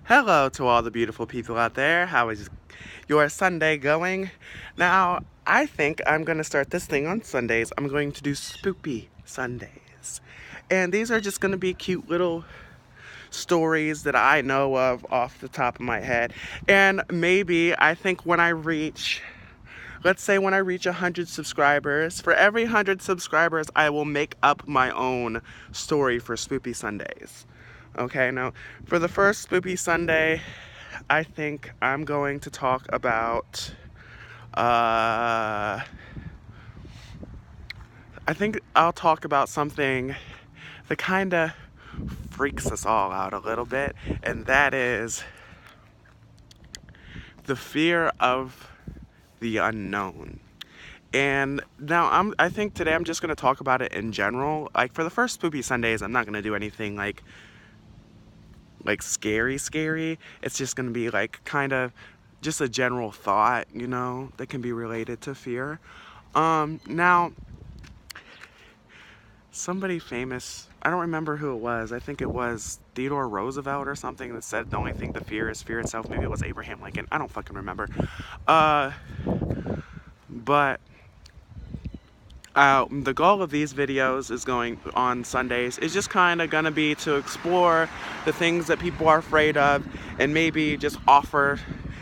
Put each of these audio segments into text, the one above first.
Hello to all the beautiful people out there. How is your Sunday going? Now, I think I'm going to start this thing on Sundays. I'm going to do Spoopy Sundays. And these are just going to be cute little stories that I know of off the top of my head. And maybe I think when I reach, let's say when I reach 100 subscribers, for every 100 subscribers, I will make up my own story for Spoopy Sundays. Okay, now for the first Spoopy Sunday, I think I'm going to talk about, I think I'll talk about something that kind of freaks us all out a little bit, and that is the fear of the unknown. And now I think today I'm just going to talk about it in general. Like for the first Spoopy Sundays, I'm not going to do anything like scary. It's just gonna be like kind of just a general thought, that can be related to fear. Now somebody famous, I don't remember who it was, I think it was Theodore Roosevelt or something, that said the only thing to fear is fear itself. Maybe it was Abraham Lincoln, I don't fucking remember. But the goal of these videos is going on Sundays is just kind of gonna be to explore the things that people are afraid of and maybe just offer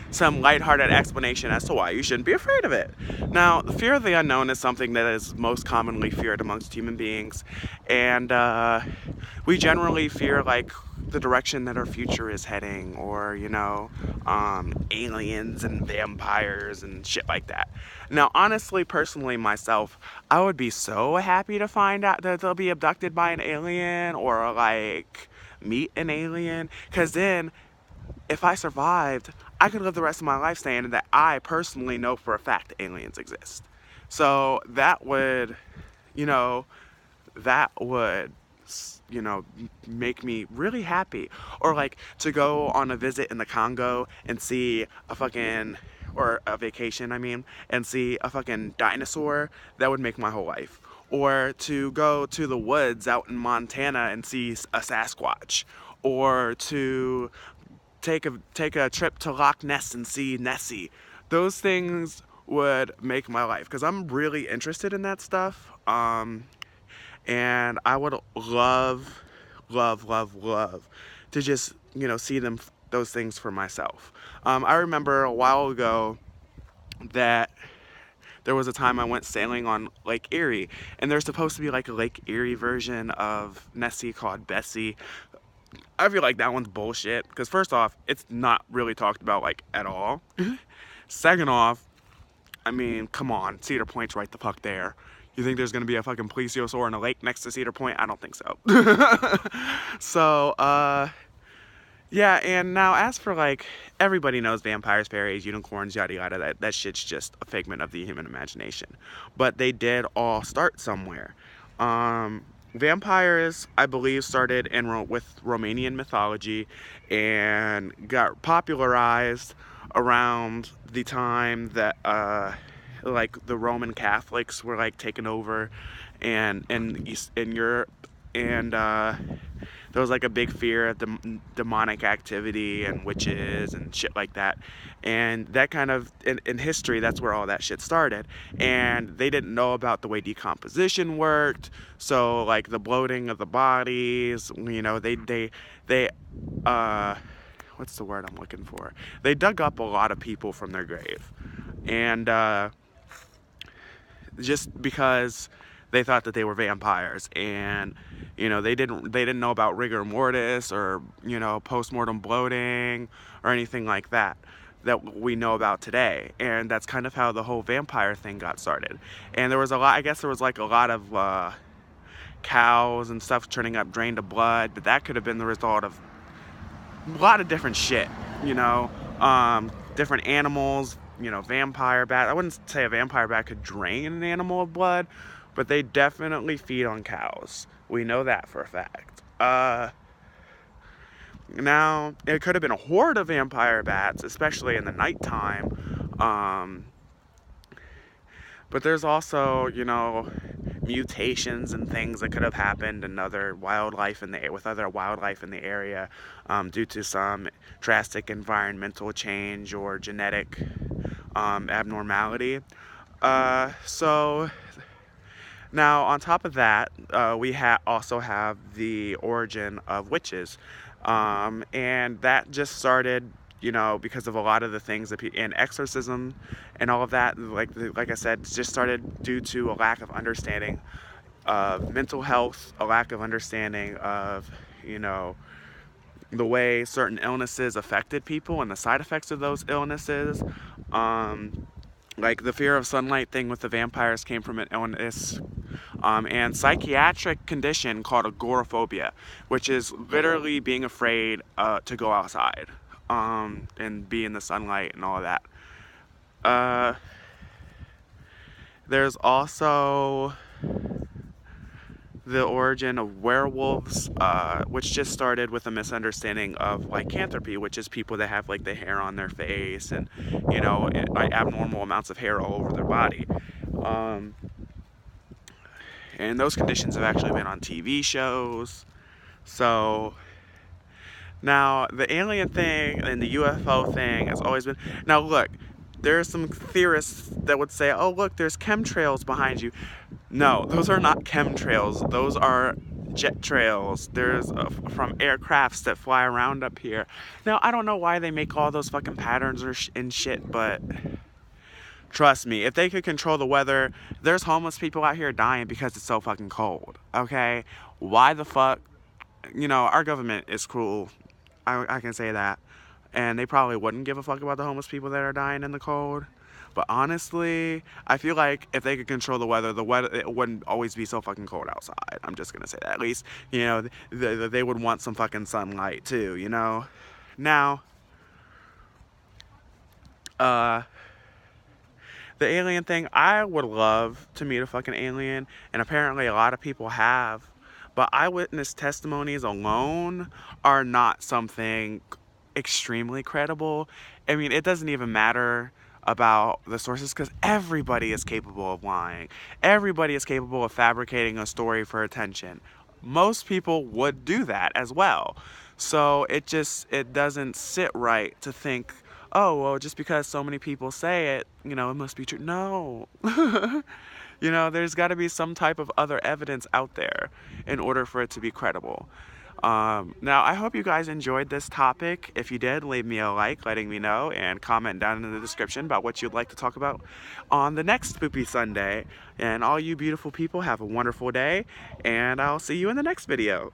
some lighthearted explanation as to why you shouldn't be afraid of it. Now, the fear of the unknown is something that is most commonly feared amongst human beings, and we generally fear like the direction that our future is heading, or aliens and vampires and shit like that. Now, honestly, personally, myself, I would be so happy to find out that they'll be abducted by an alien or like meet an alien, because then if I survived, I could live the rest of my life saying that I personally know for a fact aliens exist. So that would, that would, make me really happy. Or like to go on a visit in the Congo and see a fucking, or a vacation, and see a fucking dinosaur. That would make my whole life. Or to go to the woods out in Montana and see a Sasquatch. Or to take a trip to Loch Ness and see Nessie. Those things would make my life, because I'm really interested in that stuff. And I would love to just see those things for myself. I remember a while ago that there was a time I went sailing on Lake Erie, and there's supposed to be like a Lake Erie version of Nessie called Bessie. I feel like that one's bullshit, because first off, it's not really talked about like at all. Second off, come on, Cedar Point's right the fuck there. You think there's gonna be a fucking plesiosaur in a lake next to Cedar Point? I don't think so. So, yeah, and now as for like, everybody knows vampires, fairies, unicorns, yada yada, that shit's just a figment of the human imagination. But they did all start somewhere. Vampires, I believe, started with Romanian mythology and got popularized around the time that like the Roman Catholics were like taken over, and in Europe, and there was like a big fear of demonic activity and witches and shit like that. And that kind of, in history, that's where all that shit started. And they didn't know about the way decomposition worked, so like the bloating of the bodies, they what's the word I'm looking for? They dug up a lot of people from their grave. And just because they thought that they were vampires, and they didn't know about rigor mortis, or post-mortem bloating, or anything like that we know about today. And that's kind of how the whole vampire thing got started. And there was I guess there was like a lot of cows and stuff turning up drained of blood, but that could have been the result of a lot of different shit, different animals, vampire bat. I wouldn't say a vampire bat could drain an animal of blood, but they definitely feed on cows. We know that for a fact. Now, it could have been a horde of vampire bats, especially in the nighttime. But there's also, you know, mutations and things that could have happened in other wildlife in the with other wildlife in the area, due to some drastic environmental change or genetic abnormality. So now on top of that, we also have the origin of witches, and that just started, you know, because of a lot of the things that and exorcism and all of that. Like I said, just started due to a lack of understanding of mental health, a lack of understanding of, you know, the way certain illnesses affected people and the side effects of those illnesses. Like the fear of sunlight thing with the vampires came from an illness, and psychiatric condition called agoraphobia, which is literally being afraid to go outside, and be in the sunlight and all of that. There's also the origin of werewolves, which just started with a misunderstanding of lycanthropy, which is people that have like the hair on their face and, you know, like abnormal amounts of hair all over their body. And those conditions have actually been on TV shows. So now the alien thing and the UFO thing has always been. Now look, there's some theorists that would say, oh look, there's chemtrails behind you. No, those are not chemtrails. Those are jet trails. There's from aircrafts that fly around up here. Now, I don't know why they make all those fucking patterns and shit, but trust me, if they could control the weather, there's homeless people out here dying because it's so fucking cold, okay? Why the fuck? You know, our government is cruel. I can say that. And they probably wouldn't give a fuck about the homeless people that are dying in the cold. But honestly, I feel like if they could control the weather, it wouldn't always be so fucking cold outside. I'm just gonna say that. At least, you know, they would want some fucking sunlight too, you know? Now, the alien thing, I would love to meet a fucking alien, and apparently a lot of people have. But eyewitness testimonies alone are not something extremely credible. I mean, it doesn't even matter about the sources because everybody is capable of lying. Everybody is capable of fabricating a story for attention. Most people would do that as well. So it doesn't sit right to think, oh, well, just because so many people say it, you know, it must be true. No. You know, there's got to be some type of other evidence out there in order for it to be credible. Now, I hope you guys enjoyed this topic. If you did, leave me a like, letting me know, and comment down in the description about what you'd like to talk about on the next Spoopy Sunday. And all you beautiful people, have a wonderful day, and I'll see you in the next video.